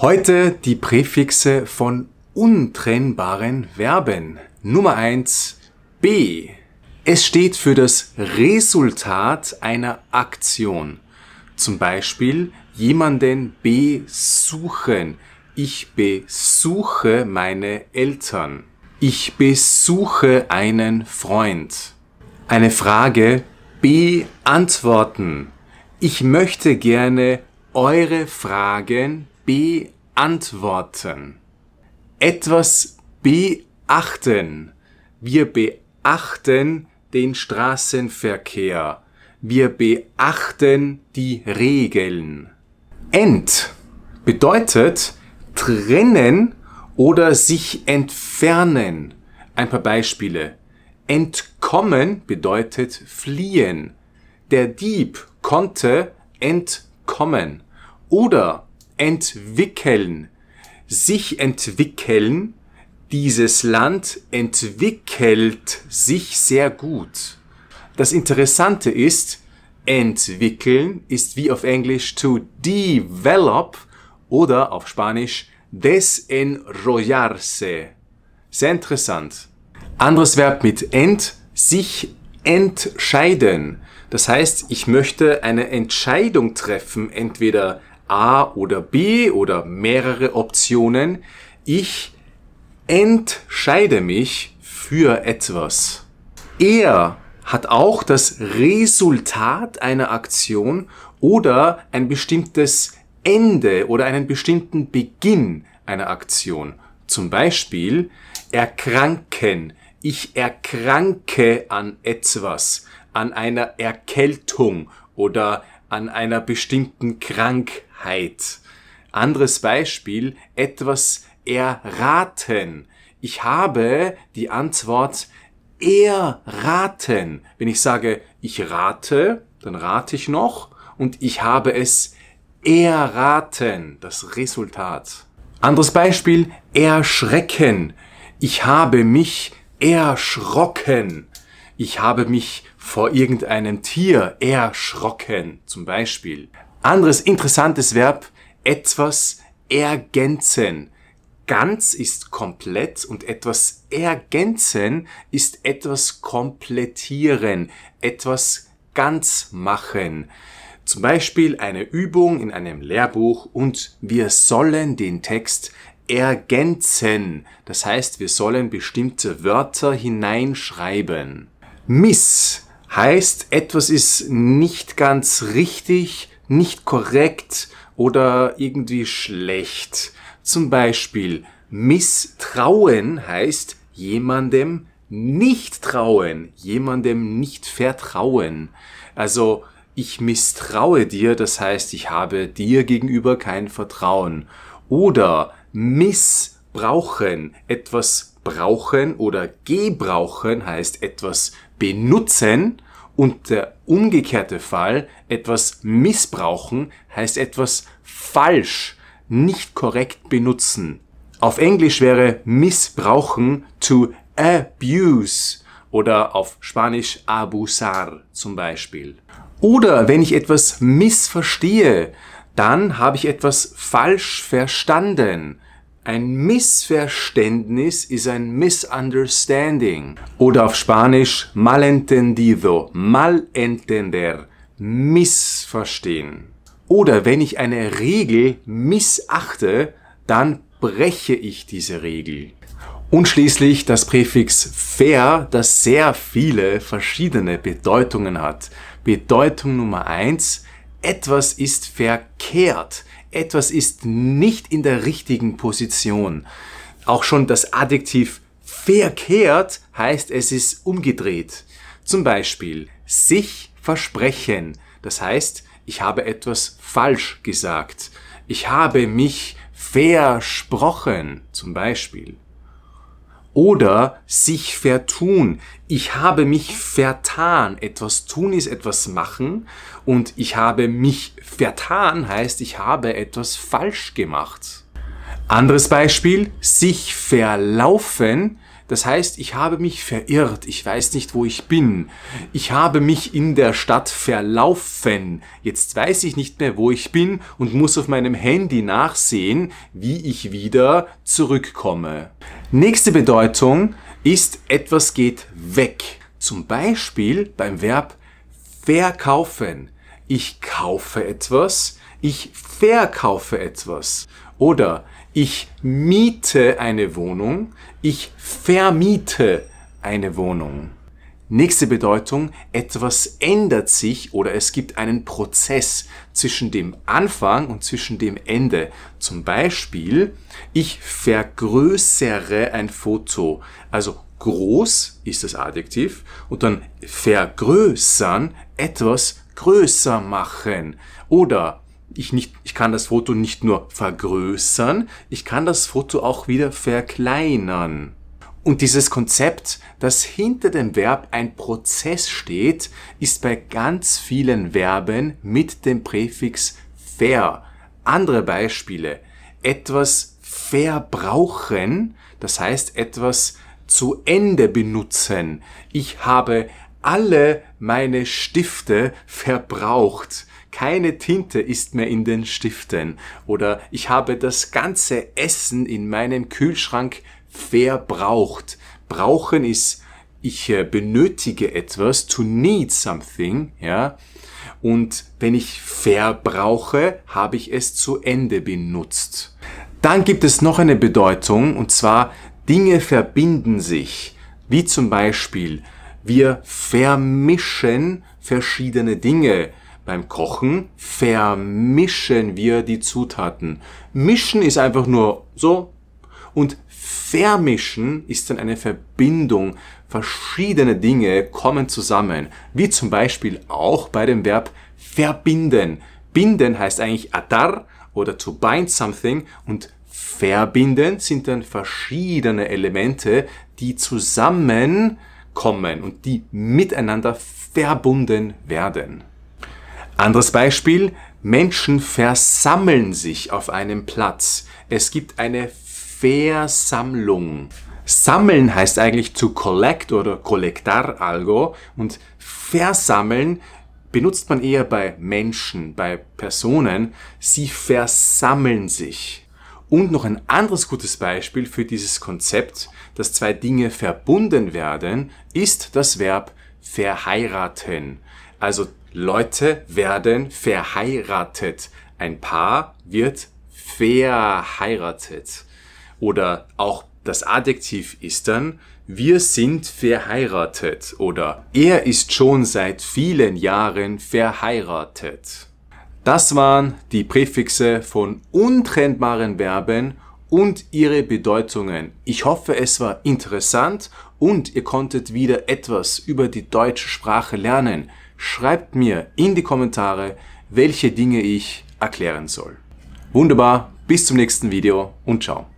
Heute die Präfixe von untrennbaren Verben. Nummer 1, be. Es steht für das Resultat einer Aktion. Zum Beispiel jemanden besuchen. Ich besuche meine Eltern. Ich besuche einen Freund. Eine Frage beantworten. Ich möchte gerne eure Fragen beantworten. Etwas beachten. Wir beachten den Straßenverkehr. Wir beachten die Regeln. Bedeutet trennen oder sich entfernen. Ein paar Beispiele. Entkommen bedeutet fliehen. Der Dieb konnte entkommen. Oder entwickeln. Sich entwickeln. Dieses Land entwickelt sich sehr gut. Das Interessante ist, entwickeln ist wie auf Englisch to develop oder auf Spanisch desenrollarse. Sehr interessant. Anderes Verb mit sich entscheiden. Das heißt, ich möchte eine Entscheidung treffen, entweder A oder B oder mehrere Optionen. Ich entscheide mich für etwas. Er hat auch das Resultat einer Aktion oder ein bestimmtes Ende oder einen bestimmten Beginn einer Aktion. Zum Beispiel erkranken. Ich erkranke an etwas, an einer Erkältung oder an einer bestimmten Krankheit. Anderes Beispiel, etwas erraten. Ich habe die Antwort erraten. Wenn ich sage, ich rate, dann rate ich noch und ich habe es erraten, das Resultat. Anderes Beispiel, erschrecken. Ich habe mich erschrocken. Ich habe mich vor irgendeinem Tier erschrocken, zum Beispiel. Anderes interessantes Verb, etwas ergänzen. Ganz ist komplett und etwas ergänzen ist etwas komplettieren, etwas ganz machen. Zum Beispiel eine Übung in einem Lehrbuch und wir sollen den Text ergänzen. Das heißt, wir sollen bestimmte Wörter hineinschreiben. Miss heißt, etwas ist nicht ganz richtig, nicht korrekt oder irgendwie schlecht. Zum Beispiel misstrauen heißt jemandem nicht trauen, jemandem nicht vertrauen. Also ich misstraue dir, das heißt, ich habe dir gegenüber kein Vertrauen. Oder missbrauchen, etwas brauchen oder gebrauchen heißt etwas benutzen. Und der umgekehrte Fall, etwas missbrauchen, heißt etwas falsch, nicht korrekt benutzen. Auf Englisch wäre missbrauchen to abuse oder auf Spanisch abusar zum Beispiel. Oder wenn ich etwas missverstehe, dann habe ich etwas falsch verstanden. Ein Missverständnis ist ein misunderstanding. Oder auf Spanisch malentendido, malentender, missverstehen. Oder wenn ich eine Regel missachte, dann breche ich diese Regel. Und schließlich das Präfix ver, das sehr viele verschiedene Bedeutungen hat. Bedeutung Nummer 1, etwas ist verkehrt. Etwas ist nicht in der richtigen Position. Auch schon das Adjektiv verkehrt heißt, es ist umgedreht. Zum Beispiel sich versprechen. Das heißt, ich habe etwas falsch gesagt. Ich habe mich versprochen, zum Beispiel. Oder sich vertun. Ich habe mich vertan. Etwas tun ist etwas machen und ich habe mich vertan heißt, ich habe etwas falsch gemacht. Anderes Beispiel, sich verlaufen. Das heißt, ich habe mich verirrt, ich weiß nicht, wo ich bin. Ich habe mich in der Stadt verlaufen. Jetzt weiß ich nicht mehr, wo ich bin und muss auf meinem Handy nachsehen, wie ich wieder zurückkomme. Nächste Bedeutung ist, etwas geht weg. Zum Beispiel beim Verb verkaufen. Ich kaufe etwas, ich verkaufe etwas. Oder ich miete eine Wohnung, ich vermiete eine Wohnung. Nächste Bedeutung, etwas ändert sich oder es gibt einen Prozess zwischen dem Anfang und zwischen dem Ende. Zum Beispiel, ich vergrößere ein Foto. Also groß ist das Adjektiv und dann vergrößern, etwas größer machen. Oder ich kann das Foto nicht nur vergrößern, ich kann das Foto auch wieder verkleinern. Und dieses Konzept, dass hinter dem Verb ein Prozess steht, ist bei ganz vielen Verben mit dem Präfix ver. Andere Beispiele. Etwas verbrauchen, das heißt etwas zu Ende benutzen. Ich habe alle meine Stifte verbraucht. Keine Tinte ist mehr in den Stiften. Oder ich habe das ganze Essen in meinem Kühlschrank verbraucht. Brauchen ist, ich benötige etwas, to need something, ja. Und wenn ich verbrauche, habe ich es zu Ende benutzt. Dann gibt es noch eine Bedeutung, und zwar Dinge verbinden sich. Wie zum Beispiel, wir vermischen verschiedene Dinge. Beim Kochen vermischen wir die Zutaten. Mischen ist einfach nur so. Und vermischen ist dann eine Verbindung. Verschiedene Dinge kommen zusammen. Wie zum Beispiel auch bei dem Verb verbinden. Binden heißt eigentlich atar oder to bind something und verbinden sind dann verschiedene Elemente, die zusammenkommen und die miteinander verbunden werden. Anderes Beispiel, Menschen versammeln sich auf einem Platz. Es gibt eine Versammlung. Sammeln heißt eigentlich to collect oder colectar algo und versammeln benutzt man eher bei Menschen, bei Personen. Sie versammeln sich. Und noch ein anderes gutes Beispiel für dieses Konzept, dass zwei Dinge verbunden werden, ist das Verb verheiraten. Also Leute werden verheiratet. Ein Paar wird verheiratet. Oder auch das Adjektiv ist dann, wir sind verheiratet. Oder er ist schon seit vielen Jahren verheiratet. Das waren die Präfixe von untrennbaren Verben und ihre Bedeutungen. Ich hoffe, es war interessant und ihr konntet wieder etwas über die deutsche Sprache lernen. Schreibt mir in die Kommentare, welche Dinge ich erklären soll. Wunderbar, bis zum nächsten Video und ciao.